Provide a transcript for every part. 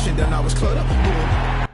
rushing, then I was cluttered up.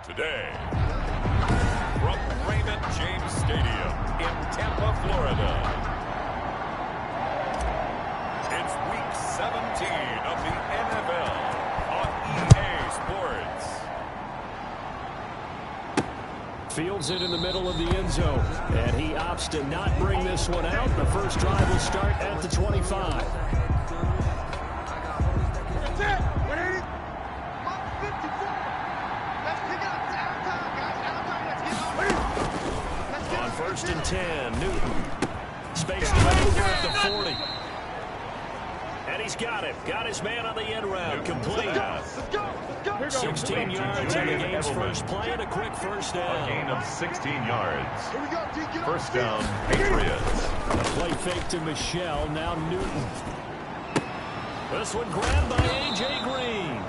Today, from Raymond James Stadium in Tampa, Florida, it's Week 17 of the NFL on EA Sports. Fields it in the middle of the end zone, and he opts to not bring this one out. The first drive will start at the 25. That's it. 180. 54. Let's pick it up. It's out time, guys. Out time. Let's get On first and 10, Newton. Space to maneuver at the 40. And he's got it. Got his man on the end round. Complete. Let's go. 16 yards in the game's first play and a quick first down. A gain of 16 yards. Here we go, D. Get First down, Patriots. A play fake to Michelle. Now Newton. This one grabbed by A.J. Green.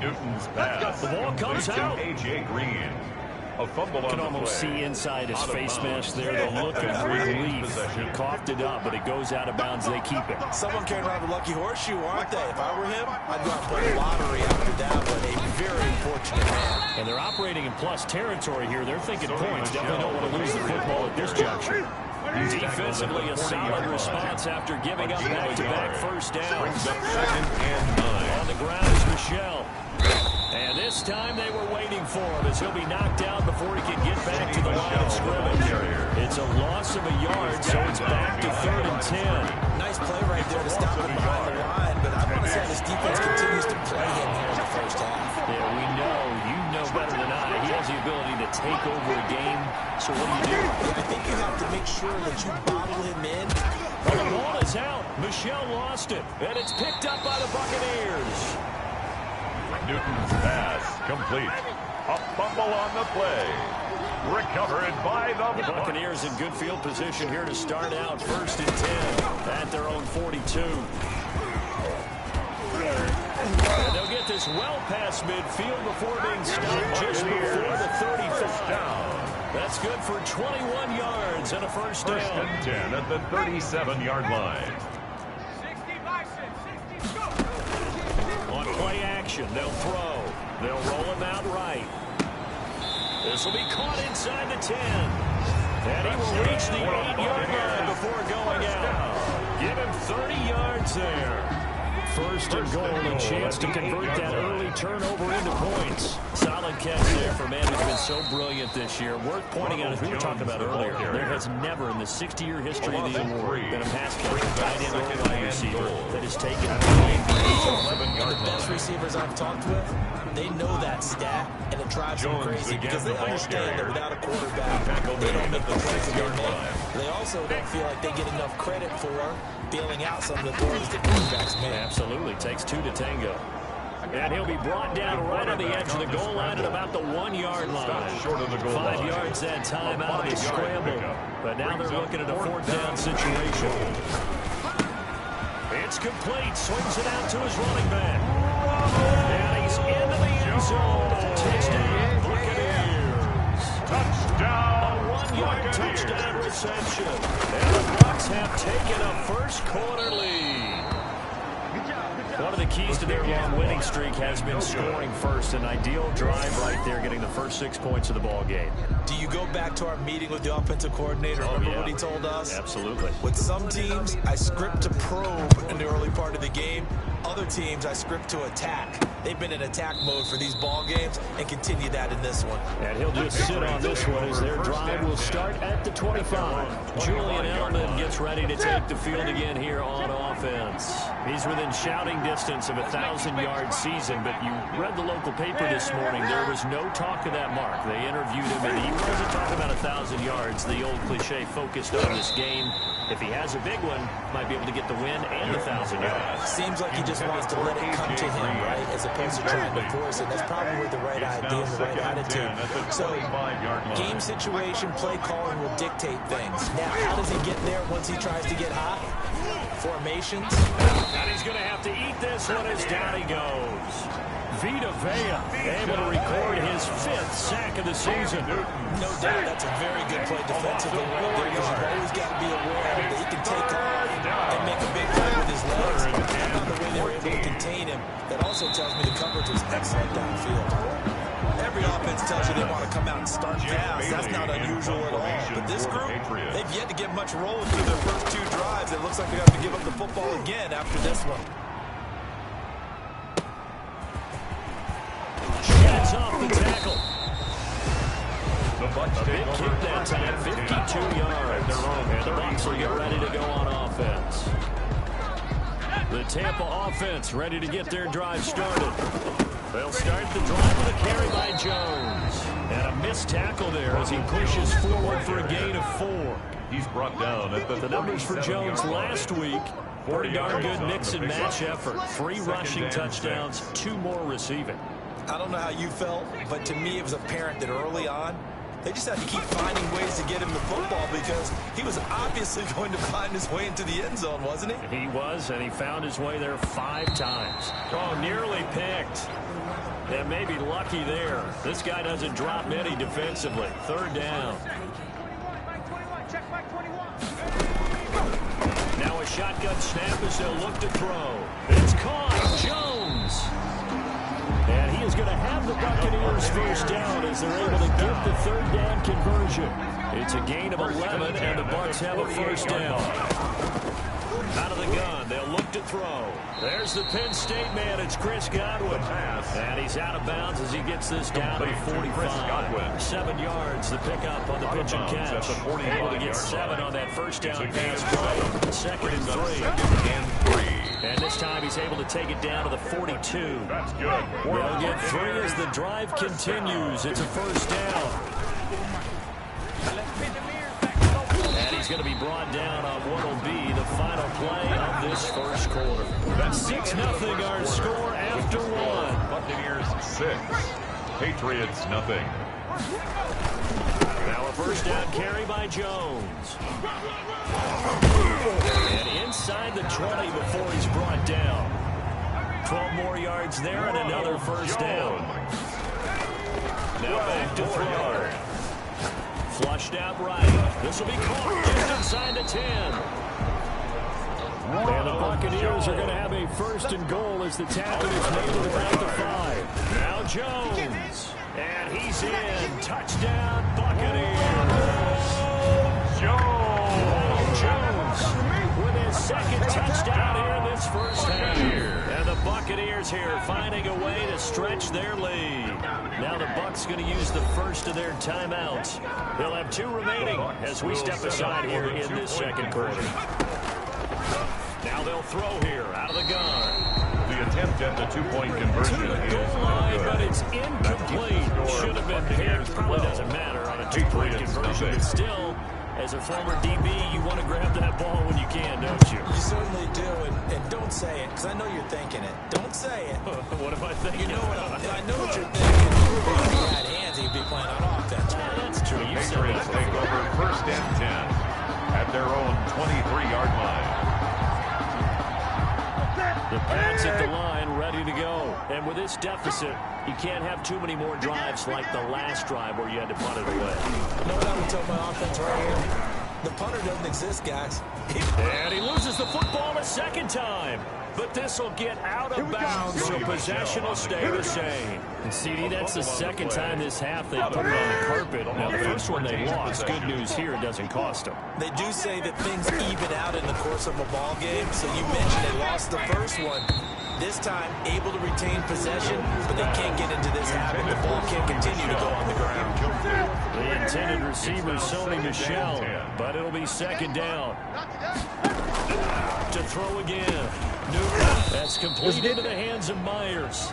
Newton's pass. The ball comes out. A.J. Green. A fumble on the play. You can almost see inside his face mask there the look of relief. He coughed it up, but it goes out of bounds. They keep it. Someone carrying around the lucky horseshoe, aren't they? If I were him, I'd go out and play the lottery after that one. A very unfortunate man. And they're operating in plus territory here. They're thinking points. Definitely don't want to lose the football at this juncture. Defensively, a solid response after giving up back-to-back first downs. Second and 9. On the ground is Michelle. And this time they were waiting for him as he'll be knocked down before he can get back to the line of scrimmage. It's a loss of a yard, so it's back to 3rd and 10. Nice play right there to stop him behind the line, but I want to say this defense continues to play him here in the first half. Yeah, we know. You know better than I. He has the ability to take over a game. So what do? Yeah, I think you have to make sure that you bottle him in. Well, the ball is out. Michelle lost it, and it's picked up by the Buccaneers. Newton's pass complete. A fumble on the play. Recovered by the Buccaneers in good field position here to start out 1st and 10 at their own 42. And they'll get this well past midfield before being stopped just before the 35th down. That's good for 21 yards and a first down. 1st and 10 at the 37-yard line. On play action, they'll throw. They'll roll him out right. This will be caught inside the 10. And he will reach the 8-yard line before going out. Give him 30 yards there. 1st and goal, a chance to convert that early turnover into points. Solid catch there for a man who's been so brilliant this year. Worth pointing out, as we were talking about earlier, there has never in the 60-year history of the award been a pass catcher, tight end, or wide receiver that has taken And the best receivers I've talked with, they know that stat, and it drives them crazy because they understand that without a quarterback, they don't make the plays that they make. They also don't feel like they get enough credit for bailing out some of the throws that quarterbacks make. Absolutely. Takes 2 to tango. And he'll be brought down right on the edge of the goal line at about the 1-yard line. Short of the goal 5 line. yards that time out of the scramble. But now they're looking at a 4th down situation. It's complete. Swings it out to his running back. And he's into the interception. And the Bucs have taken a first quarter lead. One of the keys to their long winning streak has been scoring first. An ideal drive right there, getting the first 6 points of the ball game. Do you go back to our meeting with the offensive coordinator? Remember what he told us? Absolutely. With some teams, I script to probe in the early part of the game. Other teams, I script to attack. They've been in attack mode for these ball games and continue that in this one. And he'll just sit on this one as their drive will start at the 25. Julian Edelman gets ready to take the field again here on offense. He's within shouting distance of a 1,000-yard season, but you read the local paper this morning. There was no talk of that mark. They interviewed him, and he wasn't talking about 1,000 yards. The old cliche focused on this game. If he has a big one, might be able to get the win and the 1,000 yards. Seems like he just wants to let it come to him, right, as opposed to trying to force it. That's probably the right idea and the right attitude. So, game situation, play calling will dictate things. Now, how does he get there once he tries to get hot? Formations. And he's going to have to eat this one as down he goes. Vita Vea able to record his 5th sack of the season. No doubt that's a very good play defensively right there, because you've always got to be aware that he can take off and make a big play with his legs. And on the way they were able to contain him, that also tells me the coverage was excellent downfield. Every offense tells you they want to come out and start fast. That's not unusual at all. But this group, they've yet to get much rolling through their first 2 drives. It looks like they have to give up the football again after this one. Gets off the tackle. A big kick that time, 52 yards. And the Bucs will get ready to go on offense. The Tampa offense ready to get their drive started. They'll start the drive with a carry by Jones. And a missed tackle there as he pushes forward for a gain of 4. He's brought down at the numbers for Jones last week. Pretty darn good mix and match effort. 3 rushing touchdowns, 2 more receiving. I don't know how you felt, but to me it was apparent that early on, they just had to keep finding ways to get him the football, because he was obviously going to find his way into the end zone, wasn't he? He was, and he found his way there 5 times. Oh, nearly picked. And maybe lucky there. This guy doesn't drop many defensively. 3rd down. Now a shotgun snap as they'll look to throw. It's caught. Jones. And he is going to have the Buccaneers first down as they're able to get the 3rd down conversion. It's a gain of 11, and the Bucs have a first down. Out of the gun, they'll look to throw. There's the Penn State man. It's Chris Godwin. And he's out of bounds as he gets this down to 45. 7 yards, the pickup on the pitch and catch. Able to get 7 on that first down pass play. 2nd and 3. And this time he's able to take it down to the 42. That's good. They'll get 3 as the drive continues. It's a first down. And he's going to be brought down on what will be the final play of this first quarter. That's 6-0 our score after 1. Buccaneers 6. Patriots nothing. Now a first down carry by Jones. And inside the 20 before he's brought down. 12 more yards there and another first down. Now back to throw. Flushed out right. This will be caught just inside the 10. And the Buccaneers are going to have a 1st and goal as the tackle is made at about the 5. Now Jones. And he's in. Touchdown, Buccaneers. Jones with his 2nd touchdown here in this first half. And the Buccaneers here finding a way to stretch their lead. Now the Bucs going to use the first of their timeouts. They'll have 2 remaining as we step aside here in this second quarter. Now they'll throw here out of the gun. The attempt at the 2-point conversion To the goal line, but it's incomplete. Should have been picked. Probably doesn't matter on a 2-point conversion, but still, as a former DB, you want to grab that ball when you can, don't you? You certainly do, and don't say it, because I know you're thinking it. Don't say it. What am I thinking? You know what I know what you're thinking. If he had hands, he'd be playing on offense. Yeah, that's true. You said Patriots take over 1st and 10 at their own 23-yard line. The Pats at the line, ready to go. And with this deficit, you can't have too many more drives like the last drive where you had to punt it away. You know what I would tell my offense right here? The punter doesn't exist, guys. And he loses the football a second time. But this will get out of bounds, so possession will stay the same. And CD, that's the second time this half they put it on the carpet. Now, the first one they lost. Good news here, it doesn't cost them. They do say that things even out in the course of a ball game. So you mentioned they lost the first one. This time, able to retain possession, but they can't get into this habit. The ball can't continue to go on the ground. The intended receiver, Sony Michel, but it'll be second down. To throw again. Newton, that's complete into the hands of Myers.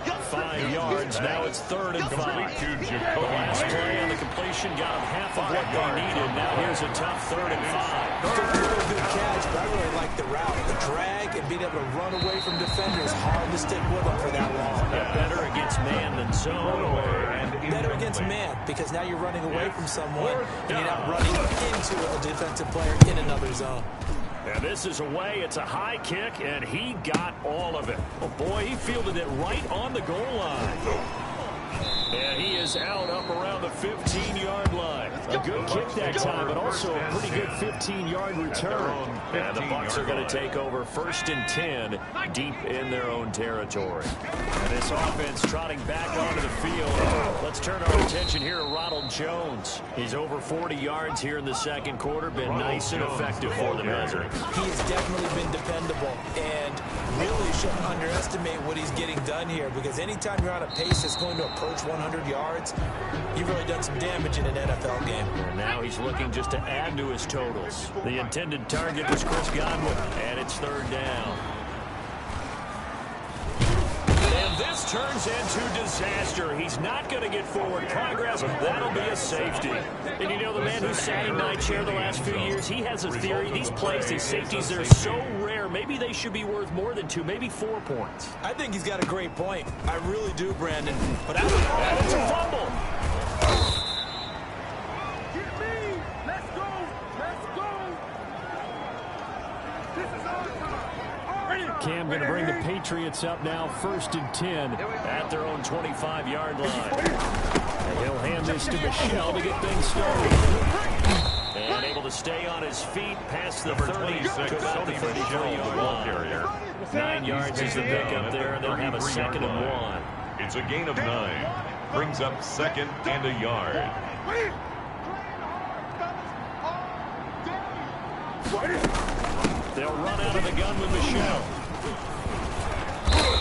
5 yards, now it's 3rd and 5. The last play on the completion got them half of what they needed. Now here's a tough 3rd and 5. It's a really good catch, but I really like the route. The drag and being able to run away from defenders, hard to stick with them for that long. Better against man than zone. Better against man, because now you're running away from someone, and you're not running into a defensive player in another zone. And this is away. It's a high kick, and he got all of it. Oh, boy, he fielded it right on the goal line. And he is out up around the 15-yard line. A good kick that time, but also a pretty good 15-yard return. And the Bucs are going to take over 1st and 10 deep in their own territory. And this offense trotting back onto the field. Let's turn our attention here to Ronald Jones. He's over 40 yards here in the second quarter. Been nice and effective for them, hasn't he? He has definitely been dependable, and really shouldn't underestimate what he's getting done here, because anytime you're on a pace that's going to approach 100 yards, you've really done some damage in an NFL game. And now he's looking just to add to his totals. The intended target was Chris Godwin, and it's 3rd down. And this turns into disaster. He's not going to get forward progress. That'll be a safety. And you know, the man who sat in my chair the last few years, he has a theory. These plays, these safeties, they're so rare. Maybe they should be worth more than 2, maybe 4 points. I think he's got a great point. I really do, Brandon. But and it's a fumble. Get me! Let's go! Let's go! This is our time! Cam going to bring the Patriots up now, 1st and 10 at their own 25-yard line. And he'll hand this to Michel to get things started. And able to stay on his feet past the 30 to about the 33-yard line. 9 yards is the pickup there, and they'll have a 2nd and 1. It's a gain of 9. Brings up 2nd and a yard. They'll run out of the gun with Michel.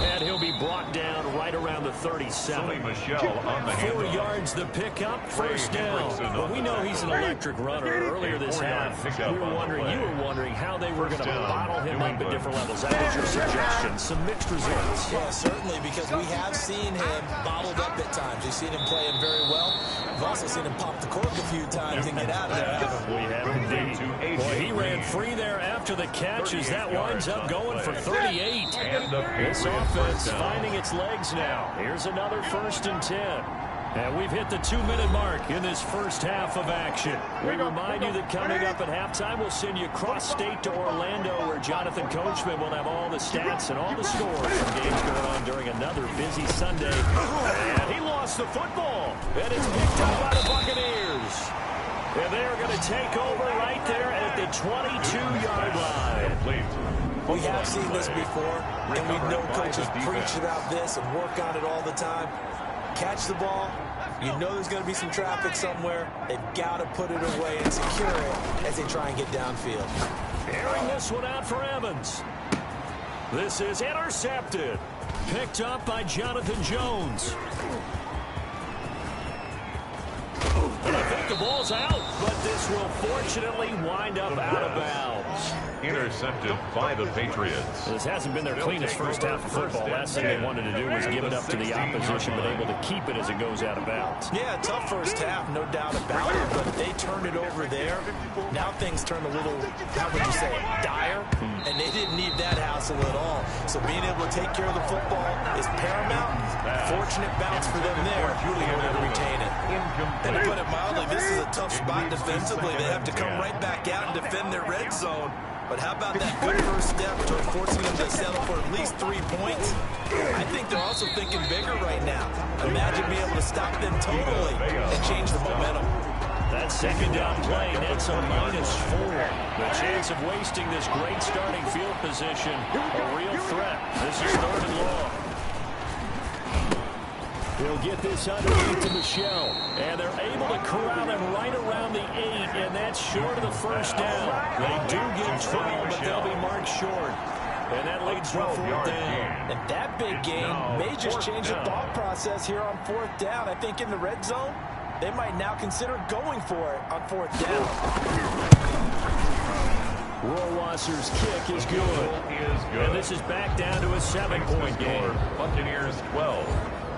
And he'll be brought down right around the 37. Michel on the 4 yards the pickup, 1st down. But we know he's an electric runner. Earlier this half, you were wondering how they were going to bottle him up at different levels. That was your suggestion. Some mixed results. yeah, certainly, because we have seen him bottled up at times. We've seen him playing very well. We've also seen him pop the cork a few times and get out of there. We have indeed. Boy, he ran free there after the catch as that winds up going for 38. This offense finding its legs now. Here's another 1st and 10. And we've hit the 2-minute mark in this first half of action. We remind you that coming up at halftime, we'll send you cross-state to Orlando, where Jonathan Coachman will have all the stats and all the scores from games going on during another busy Sunday. And he lost the football. And it's picked up by the Buccaneers. And they're going to take over right there at the 22-yard line. We have seen this before, and we know coaches preach about this and work on it all the time. Catch the ball. You know there's going to be some traffic somewhere. They've got to put it away and secure it as they try and get downfield. Airing this one out for Evans. This is intercepted. Picked up by Jonathan Jones. And I think the ball's out, but this will fortunately wind up out of bounds. Intercepted by the Patriots. This hasn't been their cleanest first half of football. Last thing they wanted to do was give it up to the opposition, but able to keep it as it goes out of bounds. Yeah, tough first half, no doubt about it, but they turned it over there. Now things turn a little, how would you say, dire, and they didn't need that hassle at all. So being able to take care of the football is paramount. Fortunate bounce for them there, in order to retain it. And to put it mildly, this is a tough spot defensively. They have to come right back out and defend their red zone. But how about that good first step toward forcing them to settle for at least 3 points? I think they're also thinking bigger right now. Imagine being able to stop them totally and change the momentum. That second down play nets a -4. The chance of wasting this great starting field position, a real threat. This is 3rd and long. He'll get this underneath to Michelle. And they're able to corral him right around the 8, and that's short of the first down. They do get 12, but they'll be marked short. And that leads to a 4th down. And that big game may just change the thought process here on 4th down. I think in the red zone, they might now consider going for it on 4th down. Rohrwasser's kick is good. And this is back down to a 7-point game. Buccaneers 12.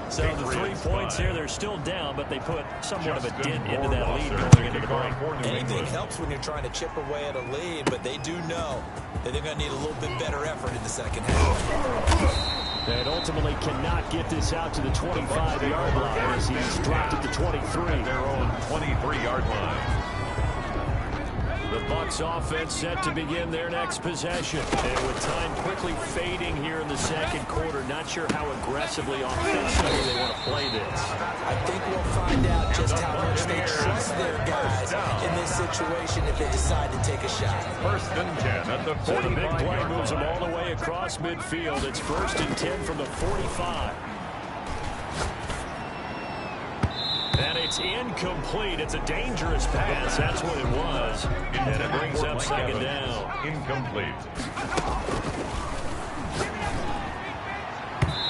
So the 3 points here, they're still down, but they put somewhat of a dent into that lead going into the break. Anything helps when you're trying to chip away at a lead, but they do know that they're going to need a little bit better effort in the second half. And ultimately cannot get this out to the 25-yard line as he's dropped at the 23. Their own 23-yard line. The Bucs offense set to begin their next possession. And with time quickly fading here in the second quarter, not sure how aggressively offensively they want to play this. I think we'll find out just how much they trust their guys in this situation if they decide to take a shot. 1st and 10 at the 45. So the big play moves them all the way across midfield. It's 1st and 10 from the 45. And it's incomplete. It's a dangerous pass. That's what it was. And it brings up 2nd down. Incomplete.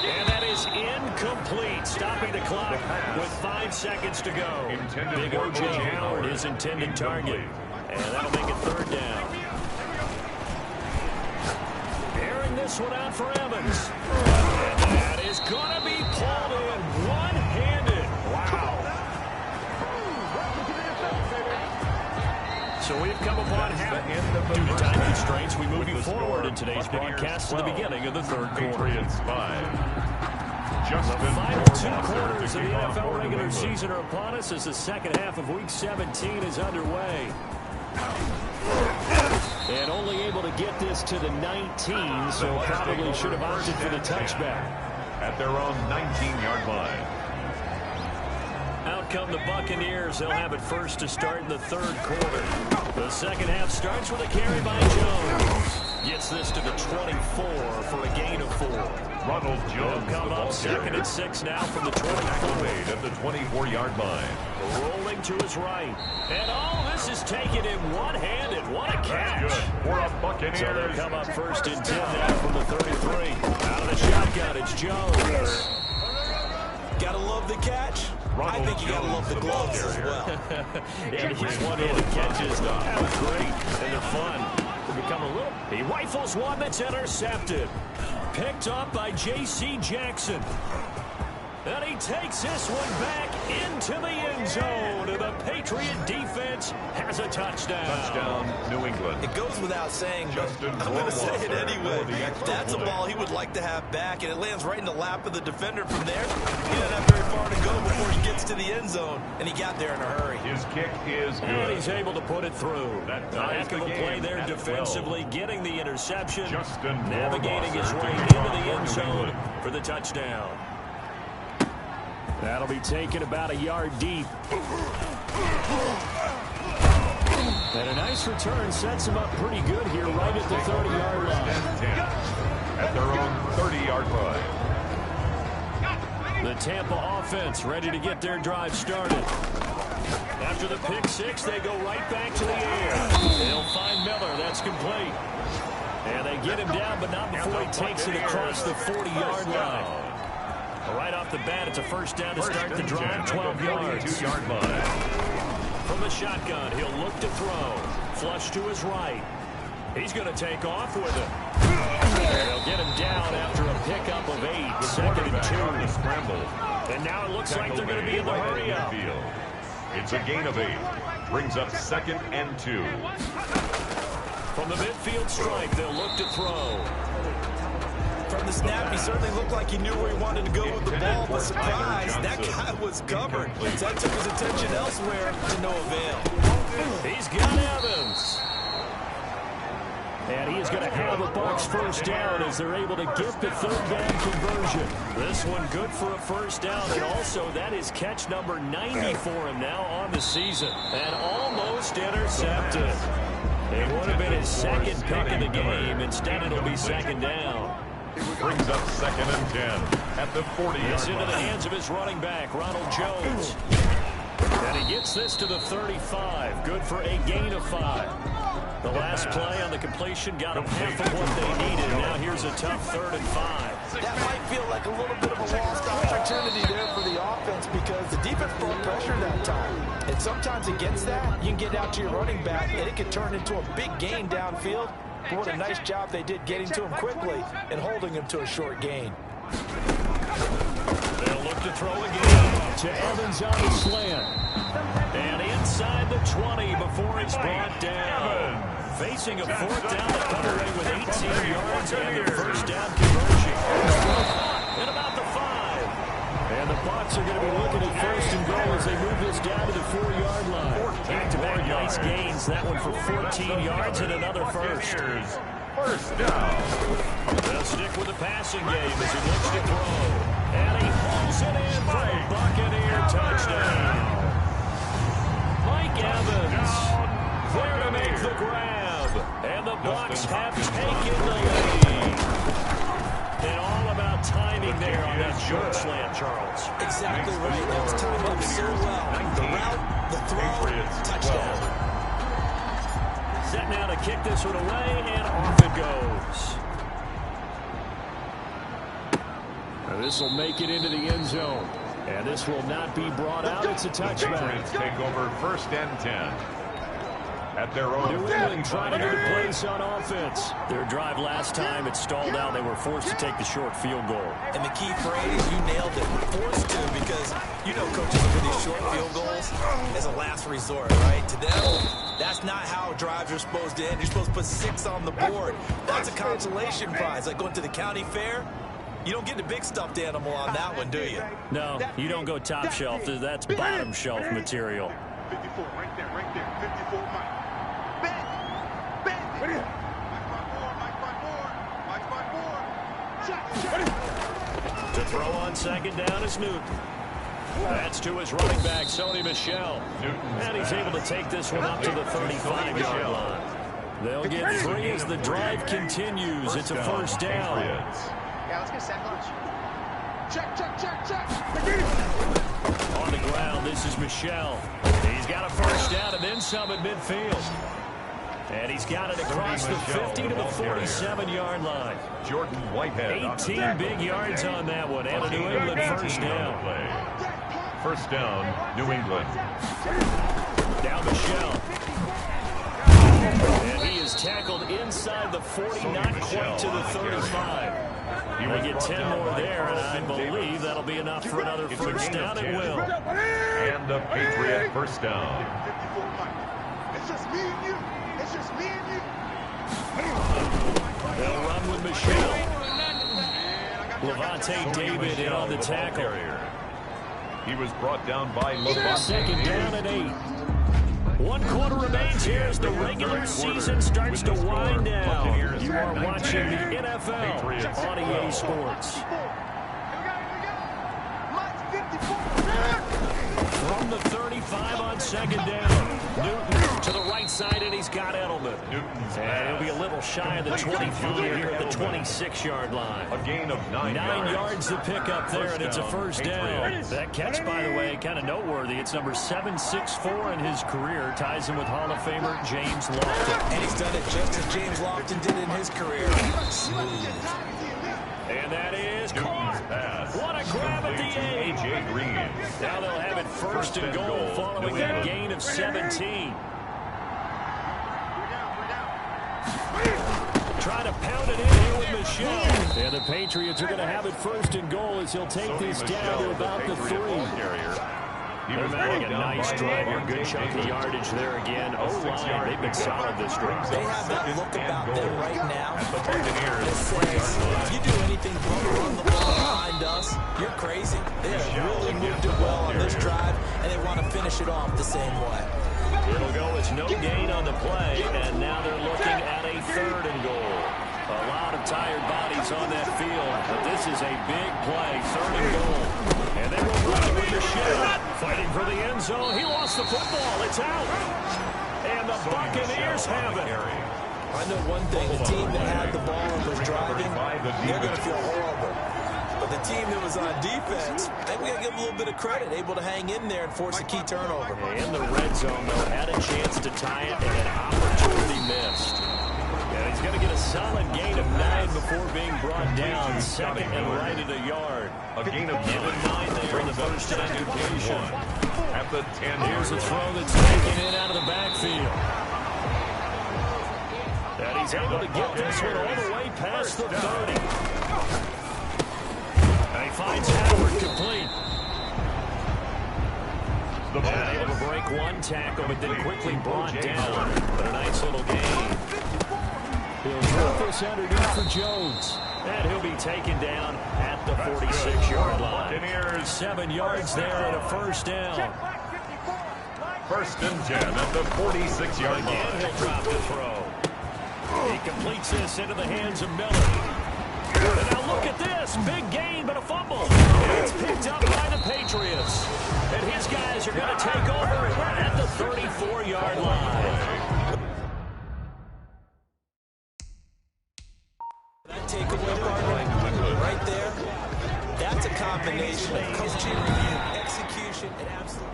And that is incomplete. Stopping the clock with 5 seconds to go. Big O.J. Howard, his intended target. And that'll make it 3rd down. Airing this one out for Evans. And that is going to be pulled in one-handed. Wow. So we've come upon half. Due to time constraints, we move you forward in today's broadcast to the beginning of the 3rd quarter. Patriots 5. The final 2 quarters of the NFL regular season are upon us as the second half of Week 17 is underway. And only able to get this to the 19, so probably should have opted for the touchback. At their own 19-yard line. Out come the Buccaneers. They'll have it first to start in the 3rd quarter. The second half starts with a carry by Jones. Gets this to the 24 for a gain of 4. Ronald Jones will come up 2nd and 6 now from the 24. At the 24-yard line. Rolling to his right. And all this is taken in one-handed. What a catch. Good for a Buccaneers. So they'll come up 1st and 10 now from the 33. Out of the shotgun, it's Jones. Gotta love the catch. I think you gotta love the gloves as well. And his one-handed catches, that was great. And they're fun. Become a little. He rifles one that's intercepted. Picked up by J.C. Jackson. And he takes this one back into the end zone. And the Patriot defense has a touchdown. Touchdown, New England. It goes without saying, but I'm going to say it anyway. That's a ball he would like to have back, and it lands right in the lap of the defender from there. He doesn't have very far to go before he gets to the end zone, and he got there in a hurry. His kick is good. And he's able to put it through. A heck of a play there defensively, getting the interception, navigating his way into the end zone for the touchdown. That'll be taken about a yard deep. And a nice return sets him up pretty good here right at the 30-yard line. At their own 30-yard line. The Tampa offense ready to get their drive started. After the pick six, they go right back to the air. They'll find Miller. That's complete. And they get him down, but not before he takes it across the 40-yard line. Right off the bat, it's a 1st down to start the drive, 12 yards. From the shotgun, he'll look to throw. Flush to his right. He's going to take off with it. They'll get him down after a pickup of 8, 2nd and 2. And now it looks like they're going to be in the hurry up. It's a gain of 8. Brings up 2nd and 2. From the midfield stripe, they'll look to throw. From the snap, he certainly looked like he knew where he wanted to go with the ball, but surprise, that guy was covered. That took his attention elsewhere to no avail. He's got Evans. And he is going to have a Bucs first down as they're able to get the third down conversion. This one good for a first down, and also that is catch number 90 for him now on the season. And almost intercepted. It would have been his second pick of the game. Instead, it'll be second down. Brings up 2nd and 10 at the 40-yard It's line. into the hands of his running back, Ronald Jones. And he gets this to the 35. Good for a gain of 5. The last play on the completion got him half of what they needed. Now here's a tough 3rd and 5. That might feel like a little bit of a lost opportunity there for the offense because the defense broke pressure that time. And sometimes against that, you can get out to your running back, and it can turn into a big gain downfield. But what a nice job they did getting to him quickly and holding him to a short gain. They'll look to throw again to Evans on the slant. And inside the 20 before it's brought down. Facing a 4th down to come away with 18 yards and their first down conversion. And about the 5. And the Bucs are going to be looking at 1st and goal as they move this down to the 4-yard line. Back-to-back nice gains. That one for 14 yards and another first. First down. They'll stick with the passing game as he looks to throw. And he pulls it in for a Buccaneer touchdown. Mike Evans there to make the grab. And the Bucs have taken the lead. And all about timing there on that short slant, Charles. Exactly right. That was timed up so well. The route, the throw, touchdown. Set now to kick this one away, and off it goes. This will make it into the end zone. And this will not be brought out. It's a touchback. Patriots take over 1st and 10 at their own. New England trying to get a place on offense. Their drive last time, it stalled out. They were forced to take the short field goal. And the key phrase, you nailed it, forced to, because you know coaches look at these short field goals as a last resort, right? To them, that's not how drives are supposed to end. You're supposed to put 6 on the board. That's a consolation prize, like going to the county fair. You don't get the big stuffed animal on that one, do you? No, you don't go top shelf. That's bottom shelf material. 54, right there, 54, Mike. Bend. Mike, To throw on 2nd down is Newton. That's to his running back, Sony Michel. And he's able to take this one up to the 35-yard line. They'll get 3 as the drive continues. It's a first down. Yeah, let's get second launch. Check. On the ground, this is Michel. He's got a first down and then some at midfield. And he's got it across the 50 to the 47-yard line. Jordan Whitehead. 18 big yards on that one. And a New England first down. First down, New England. Now Michel. And he is tackled inside the 40, not quite to the 35. They get 10 more there, and I believe that'll be enough for another first down. It will. And a Patriot first down. 54, Mike. It's just me and you. They'll run with Michel. Levante David in on the tackle. He was brought down by Levante. 2nd down and 8. 1 quarter remains here as the regular season starts to wind down. You are watching the NFL on EA Sports. From the 35 on 2nd down. Newton to the right side, and he's got Edelman. And he'll be a little shy of the 25 here at the 26-yard line. A gain of 9 yards to pick up there, and it's a first down. That catch, by the way, kind of noteworthy. It's number 764 in his career. Ties him with Hall of Famer James Lofton. And he's done it just as James Lofton did in his career. Smooth. And that is caught. What a grab at the 8. A.J. Green. Now they'll have it first and goal following that gain of 17. Trying to pound it in here with Michel. And the Patriots are going to have it first and goal as he'll take this down to about the 3. They're mounting a nice drive here. Good chunk of yardage there again. O-line, they've been solid this drive. They have that look about them right now that says, if you do anything but run the ball behind us, you're crazy. They have really moved it well on this drive, and they want to finish it off the same way. It'll go as no gain on the play, and now they're looking at a 3rd and goal. A lot of tired bodies on that field, but this is a big play, 3rd and goal. And they will run it with the shot. Fighting for the end zone. He lost the football. It's out. And the Buccaneers have it. I know one thing. The team that had the ball and was driving, they're going to feel horrible. But the team that was on defense, I think we got to give them a little bit of credit, able to hang in there and force a key turnover. In the red zone, though, had a chance to tie it, and an opportunity missed. And he's going to get a solid gain of 9 before being brought down. 2nd and right at a yard. A gain of 9 there in the first down completion. At the 10. Here's a throw that's taken in out of the backfield. And he's able to get this one all the way past the 30. And he finds Howard complete. And able to break one tackle, but then quickly brought down. But a nice little gain. He'll drop this underneath for Jones. And he'll be taken down at the 46-yard line. 7 yards there and a first down. 1st and 10 at the 46-yard line. Again, he'll drop the throw. He completes this into the hands of Miller. And now look at this. Big gain, but a fumble. It's picked up by the Patriots. And his guys are going to take over at the 34-yard line. That takeaway partner right there, that's a combination of coaching, execution, and absolute.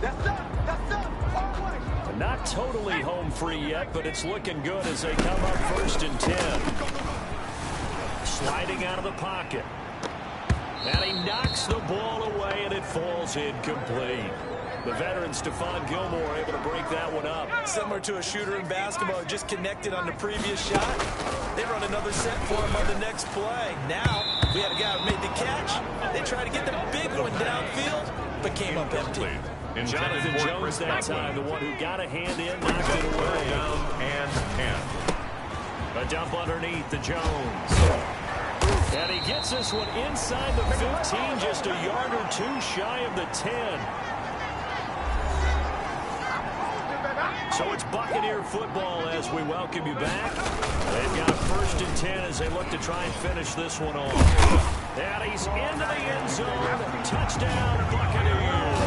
That's up, all way. Not totally home free yet, but it's looking good as they come up 1st and 10. Sliding out of the pocket. And he knocks the ball away, and it falls incomplete. The veteran Stephon Gilmore able to break that one up. Similar to a shooter in basketball, just connected on the previous shot. They run another set for him on the next play. Now, we had a guy who made the catch. They tried to get the big one downfield, but came up empty. Jonathan Jones that time, the one who got a hand in, knocked it away. Down and 10. A dump underneath to Jones. And he gets this one inside the 15, just a yard or 2 shy of the 10. So it's Buccaneer football as we welcome you back. They've got 1st and 10 as they look to try and finish this one off. And he's into the end zone. Touchdown, Buccaneers.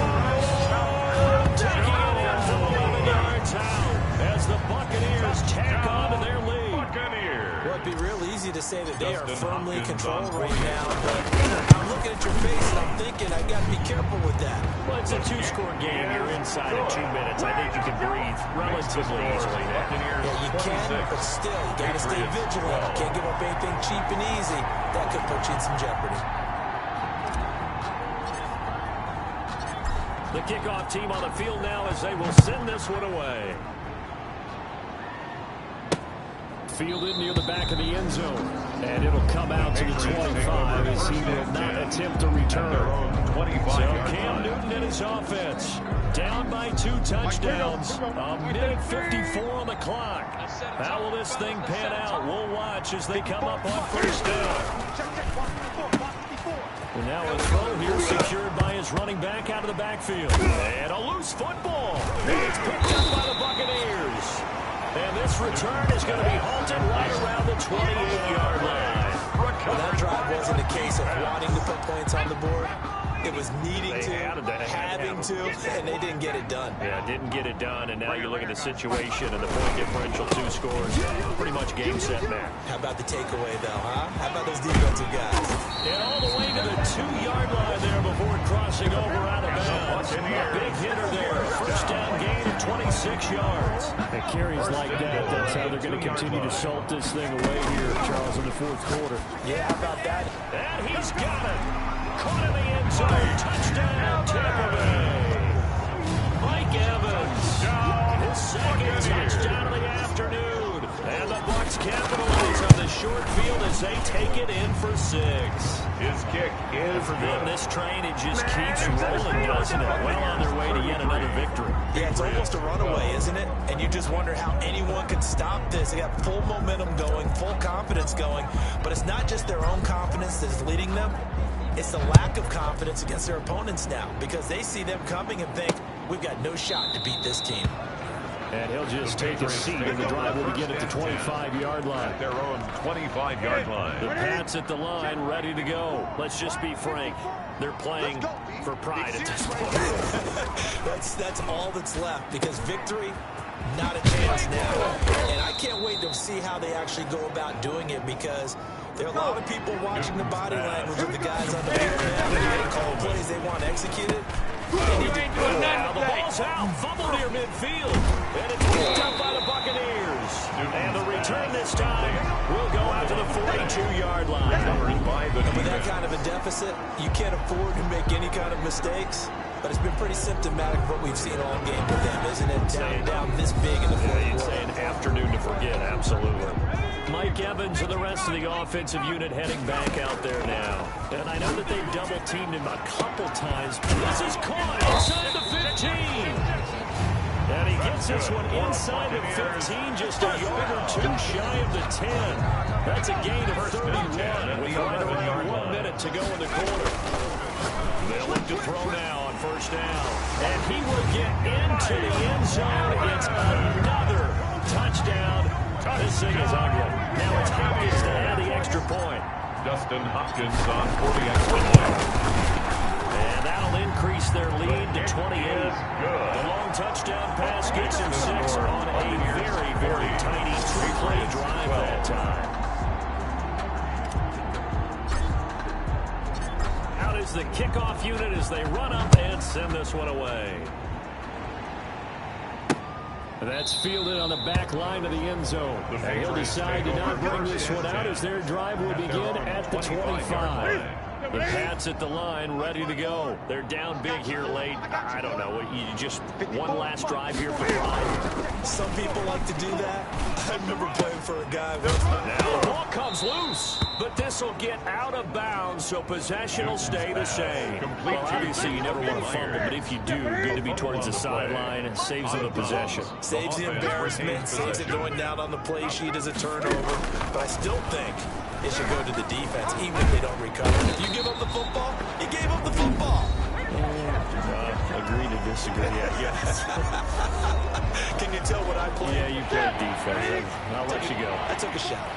Taking it in from 11 yards out as the Buccaneers tack on to their lead. Well, it'd be real easy to say that they are firmly in control right now, but I'm looking at your face and I'm thinking I got to be careful with that. Well, it's a 2-score game. You're inside of 2 minutes. I think you can breathe relatively easily. Yeah, you can, but still, you got to stay vigilant. You can't give up anything cheap and easy. That could put you in some jeopardy. The kickoff team on the field now as they will send this one away. Fielded near the back of the end zone. And it'll come out to the 25 as he will not attempt to return. So Cam Newton and his offense down by 2 touchdowns. A minute 54 on the clock. How will this thing pan out? We'll watch as they come up on 1st down. And now a throw here secured by his running back out of the backfield. And a loose football. It's picked up by the Buccaneers. And this return is going to be halted right around the 28-yard line. Well, that drive wasn't a case of wanting to put points on the board. It was needing to, having to, and they didn't get it done. Yeah, didn't get it done, and now you look at the situation and the point differential, 2 scores. Pretty much game, set, match. How about the takeaway, though, huh? How about those defensive guys? And all the way to the 2-yard line there before crossing over out of bounds. A big hitter there. First down gain of 26 yards. And carries like that, that's how they're going to continue to salt this thing away here, Charles, in the 4th quarter. Yeah, how about that? And he's got it. Caught in the end zone. Touchdown, Tampa Bay. Mike Evans. His 2nd touchdown of the afternoon. And the Bucs capitalize on the short field as they take it in for 6. His kick is for them, this train, it just keeps rolling, doesn't it? Well on their way to yet another victory. Yeah, it's almost a runaway, isn't it? And you just wonder how anyone could stop this. They got full momentum going, full confidence going. But it's not just their own confidence that's leading them. It's the lack of confidence against their opponents now because they see them coming and think, we've got no shot to beat this team. And he'll just take a seat, and the drive will begin at the 25-yard line. At their own 25-yard line. The Pats at the line, ready to go. Let's just be frank. They're playing for pride at this point. That's all that's left, because victory, not a chance now. And I can't wait to see how they actually go about doing it, because there are a lot of people watching the body language of the guys on the field now. They call plays they want executed. Now the ball's out, fumbled near midfield, and it's picked up by the Buccaneers. And the return this time will go out to the 42-yard line. And with that kind of a deficit, you can't afford to make any kind of mistakes. But it's been pretty symptomatic of what we've seen all game with them, isn't it? Down this big in the fourth quarter. You'd say an afternoon to forget, absolutely. Mike Evans and the rest of the offensive unit heading back out there now. And I know that they've double-teamed him a couple times. This is caught inside the 15. And he gets this one inside the 15, just a yard or two shy of the 10. That's a gain of 31 with right around 1 minute to go in the quarter. They'll look to throw now on first down. And he will get into the end zone. It's another touchdown. This thing is ugly. Now it's Hopkins to add the extra point. Dustin Hopkins on 40 extra points. And that'll increase their lead to 28. The long touchdown pass gets him 6 on a very, very tiny 3-play drive that time. Out is the kickoff unit as they run up and send this one away. That's fielded on the back line of the end zone. And he'll decide to not bring this one out as their drive will begin at the 25. The Pats at the line, ready to go. They're down big here late. I don't know. You just one last drive here for pride. Some people like to do that. I remember playing for a guy once. Now the ball comes loose, but this will get out of bounds, so possession will stay the same. Well, obviously you never want to fumble, but if you do, good to be towards the sideline. Saves them the possession. Saves the embarrassment, saves it going down on the play sheet as a turnover. But I still think it should go to the defense, even if they don't recover. If you give up the football, you gave up the football. Agree to disagree, I guess. Can you tell what I play? Yeah, you play defense. I'll let you go. I took a shot.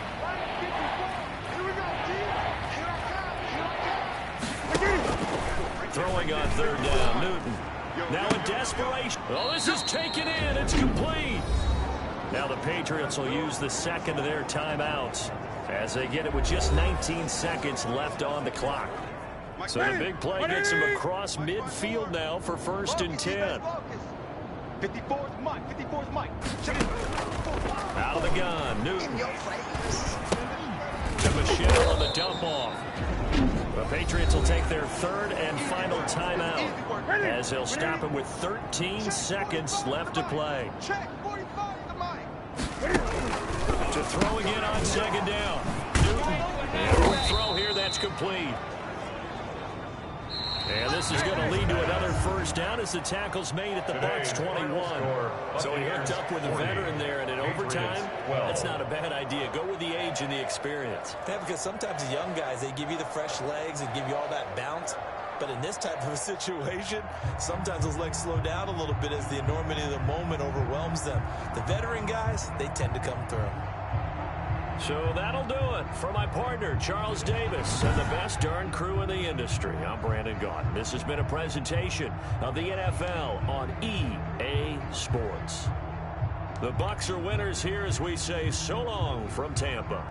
Throwing on third down, Newton. Now in desperation. Oh, this is taken in. It's complete. Now the Patriots will use the second of their timeouts as they get it with just 19 seconds left on the clock. So the big play gets him across midfield now for 1st and 10. 54's Mike. 54's Mike. Out of the gun, Newton. To Michelle on the dump off. The Patriots will take their 3rd and final timeout as they'll stop him with 13 seconds left to play. Check 45 to Mike. To throw again on 2nd down. Newton. And throw here, that's complete. And this is going to lead to another 1st down as the tackle's made at the Bucs 21. So he hooked up with a veteran there, and in overtime, that's not a bad idea. Go with the age and the experience. Yeah, because sometimes the young guys, they give you the fresh legs and give you all that bounce. But in this type of a situation, sometimes those legs slow down a little bit as the enormity of the moment overwhelms them. The veteran guys, they tend to come through. So that'll do it for my partner, Charles Davis, and the best darn crew in the industry. I'm Brandon Gaudin. This has been a presentation of the NFL on EA Sports. The Bucs are winners here as we say so long from Tampa.